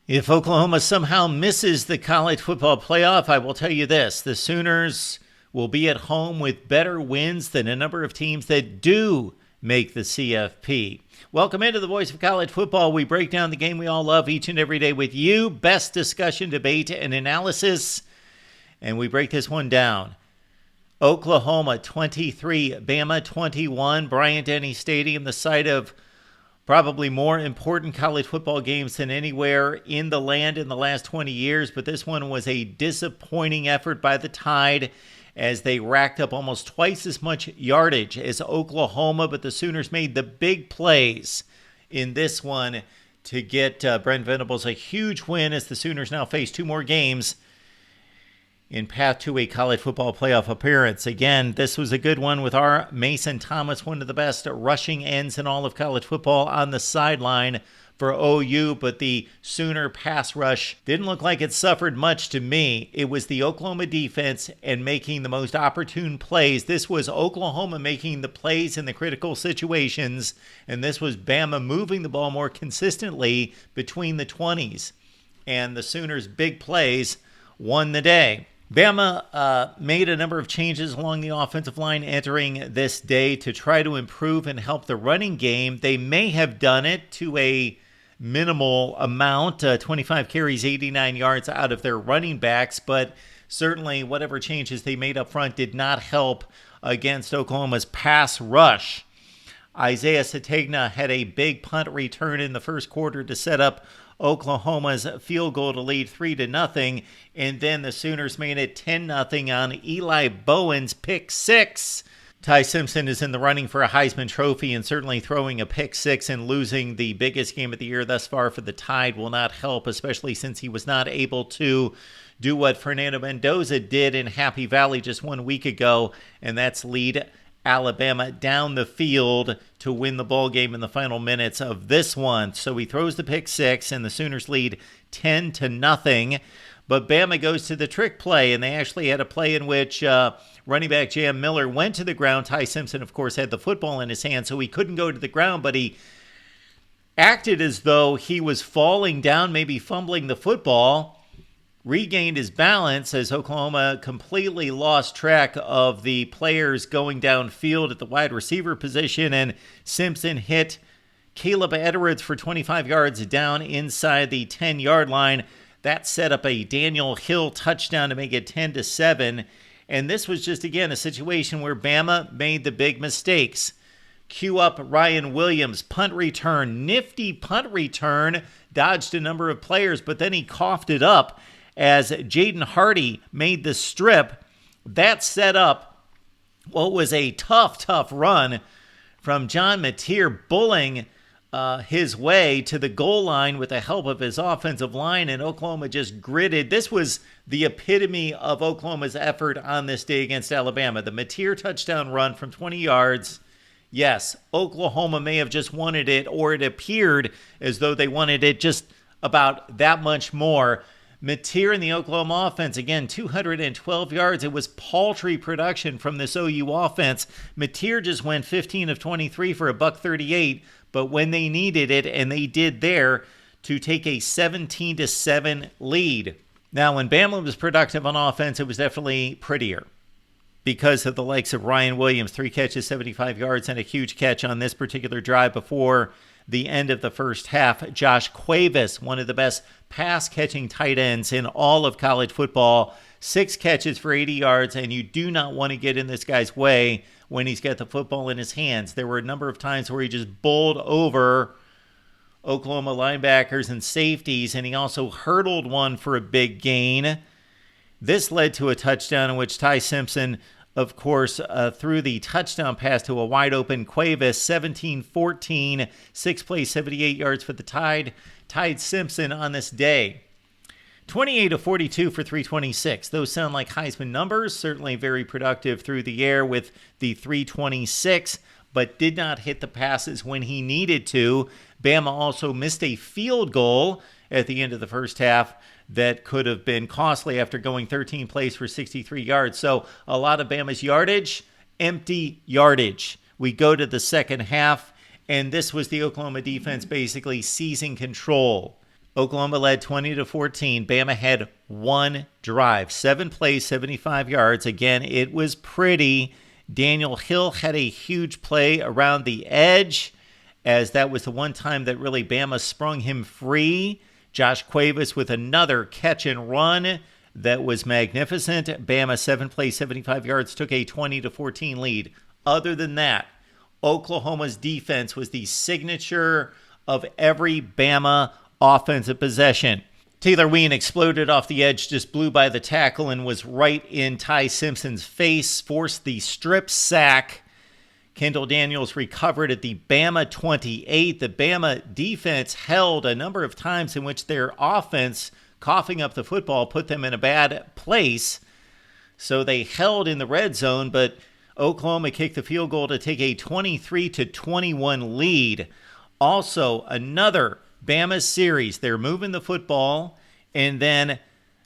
If Oklahoma somehow misses the college football playoff, I will tell you this: the Sooners will be at home with better wins than a number of teams that do make the CFP. Welcome into the Voice of College Football. We break down the game we all love each and every day with you. Best discussion, debate, and analysis. And we break this one down. Oklahoma 23, Bama 21. Bryant-Denny Stadium, the site of probably more important college football games than anywhere in the land in the last 20 years. But this one was a disappointing effort by the Tide as they racked up almost twice as much yardage as Oklahoma. But the Sooners made the big plays in this one to get Brent Venables a huge win as the Sooners now face two more games in path to a college football playoff appearance. Again, this was a good one with our Mason Thomas, one of the best rushing ends in all of college football, on the sideline for OU, but the Sooner pass rush didn't look like it suffered much to me. It was the Oklahoma defense and making the most opportune plays. This was Oklahoma making the plays in the critical situations, and this was Bama moving the ball more consistently between the 20s. And the Sooners' big plays won the day. Bama made a number of changes along the offensive line entering this day to try to improve and help the running game. They may have done it to a minimal amount, 25 carries, 89 yards out of their running backs, but certainly whatever changes they made up front did not help against Oklahoma's pass rush. Isaiah Sategna had a big punt return in the first quarter to set up Oklahoma's field goal to lead 3-0, and then the Sooners made it 10-0 on Eli Bowen's pick six. Ty Simpson is in the running for a Heisman Trophy, and certainly throwing a pick six and losing the biggest game of the year thus far for the Tide will not help, especially since he was not able to do what Fernando Mendoza did in Happy Valley just 1 week ago, and that's lead Alabama down the field to win the ball game in the final minutes of this one. So he throws the pick six, and the Sooners lead 10-0. But Bama goes to the trick play, and they actually had a play in which running back Jam Miller went to the ground. Ty Simpson, of course, had the football in his hand, so he couldn't go to the ground, but he acted as though he was falling down, maybe fumbling the football, regained his balance as Oklahoma completely lost track of the players going downfield at the wide receiver position, and Simpson hit Caleb Edwards for 25 yards down inside the 10-yard line. That set up a Daniel Hill touchdown to make it 10-7, and this was just, again, a situation where Bama made the big mistakes. Cue up Ryan Williams, punt return, nifty punt return, dodged a number of players, but then he coughed it up as Jaden Hardy made the strip. That set up what was a tough run from John Mateer, bullying his way to the goal line with the help of his offensive line, and Oklahoma just gritted. This was the epitome of Oklahoma's effort on this day against Alabama. The Mateer touchdown run from 20 yards. Yes, Oklahoma may have just wanted it, or it appeared as though they wanted it just about that much more. Mateer in the Oklahoma offense, again, 212 yards. It was paltry production from this OU offense. Mateer just went 15 of 23 for $138, but when they needed it, and they did there, to take a 17-7 lead. Now, when Bama was productive on offense, it was definitely prettier because of the likes of Ryan Williams, 3 catches, 75 yards, and a huge catch on this particular drive before the end of the first half. Josh Cuevas, one of the best pass-catching tight ends in all of college football, 6 catches for 80 yards, and you do not want to get in this guy's way when he's got the football in his hands. There were a number of times where he just bowled over Oklahoma linebackers and safeties, and he also hurdled one for a big gain. This led to a touchdown in which Ty Simpson, of course, threw the touchdown pass to a wide-open Cuevas, 17-14, 6 plays, 78 yards for the Tide. Tied Simpson on this day. 28-42 for 326. Those sound like Heisman numbers, certainly very productive through the air with the 326, but did not hit the passes when he needed to. Bama also missed a field goal at the end of the first half that could have been costly after going 13 plays for 63 yards. So a lot of Bama's yardage, empty yardage. We go to the second half, and this was the Oklahoma defense basically seizing control. Oklahoma led 20-14. Bama had one drive, 7 plays, 75 yards. Again, it was pretty. Daniel Hill had a huge play around the edge, as that was the one time that really Bama sprung him free. Josh Cuevas with another catch and run that was magnificent. Bama 7 plays, 75 yards, took a 20-14 lead. Other than that, Oklahoma's defense was the signature of every Bama offensive possession. Taylor Ween exploded off the edge, just blew by the tackle and was right in Ty Simpson's face, forced the strip sack. Kendall Daniels recovered at the Bama 28. The Bama defense held a number of times in which their offense, coughing up the football, put them in a bad place. So they held in the red zone, but Oklahoma kicked the field goal to take a 23-21 lead. Also, another Bama series. They're moving the football, and then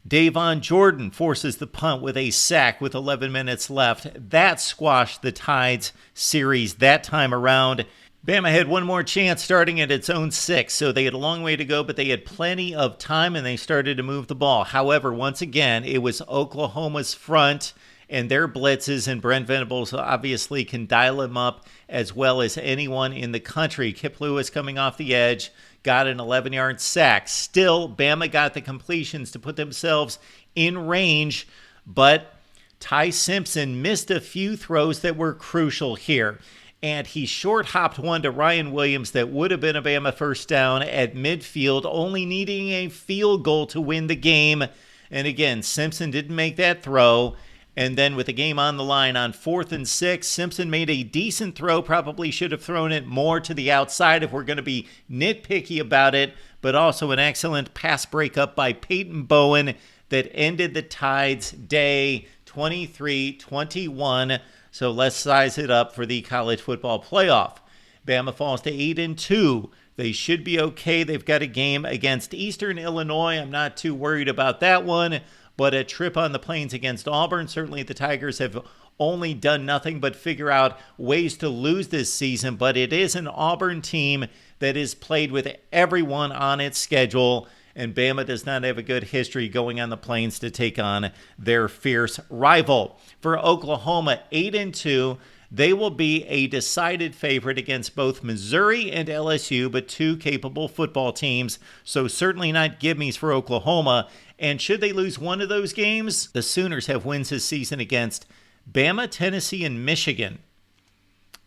Davon Jordan forces the punt with a sack with 11 minutes left. That squashed the Tide's series that time around. Bama had one more chance starting at its own 6, so they had a long way to go, but they had plenty of time, and they started to move the ball. However, once again, it was Oklahoma's front and their blitzes, and Brent Venables obviously can dial them up as well as anyone in the country. Kip Lewis coming off the edge, got an 11-yard sack. Still, Bama got the completions to put themselves in range, but Ty Simpson missed a few throws that were crucial here. And he short-hopped one to Ryan Williams that would have been a Bama first down at midfield, only needing a field goal to win the game. And again, Simpson didn't make that throw. And then with the game on the line on 4th and 6, Simpson made a decent throw, probably should have thrown it more to the outside if we're going to be nitpicky about it, but also an excellent pass breakup by Peyton Bowen that ended the Tide's day 23-21. So let's size it up for the college football playoff. Bama falls to 8-2. They should be okay. They've got a game against Eastern Illinois. I'm not too worried about that one. But a trip on the plains against Auburn, certainly the Tigers have only done nothing but figure out ways to lose this season. But it is an Auburn team that is played with everyone on its schedule. And Bama does not have a good history going on the plains to take on their fierce rival. For Oklahoma, 8-2. They will be a decided favorite against both Missouri and LSU, but two capable football teams. So certainly not gimmies for Oklahoma. And should they lose one of those games, the Sooners have wins this season against Bama, Tennessee, and Michigan.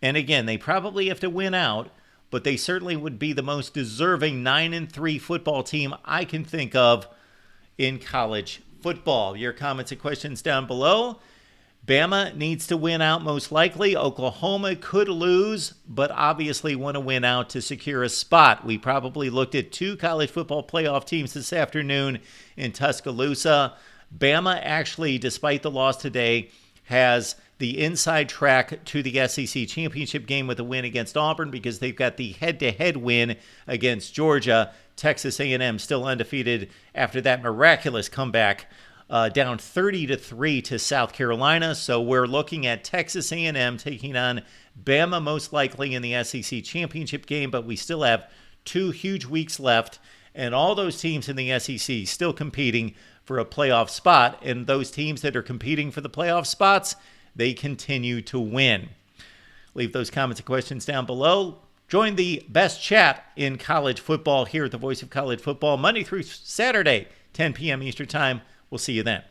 And again, they probably have to win out, but they certainly would be the most deserving 9-3 football team I can think of in college football. Your comments and questions down below. Bama needs to win out most likely. Oklahoma could lose, but obviously want to win out to secure a spot. We probably looked at 2 college football playoff teams this afternoon in Tuscaloosa. Bama actually, despite the loss today, has the inside track to the SEC championship game with a win against Auburn because they've got the head-to-head win against Georgia. Texas A&M still undefeated after that miraculous comeback down 30-3 to South Carolina. So we're looking at Texas A&M taking on Bama most likely in the SEC championship game, but we still have 2 huge weeks left, and all those teams in the SEC still competing for a playoff spot, and those teams that are competing for the playoff spots, they continue to win. Leave those comments and questions down below. Join the best chat in college football here at the Voice of College Football, Monday through Saturday, 10 p.m. Eastern Time. We'll see you then.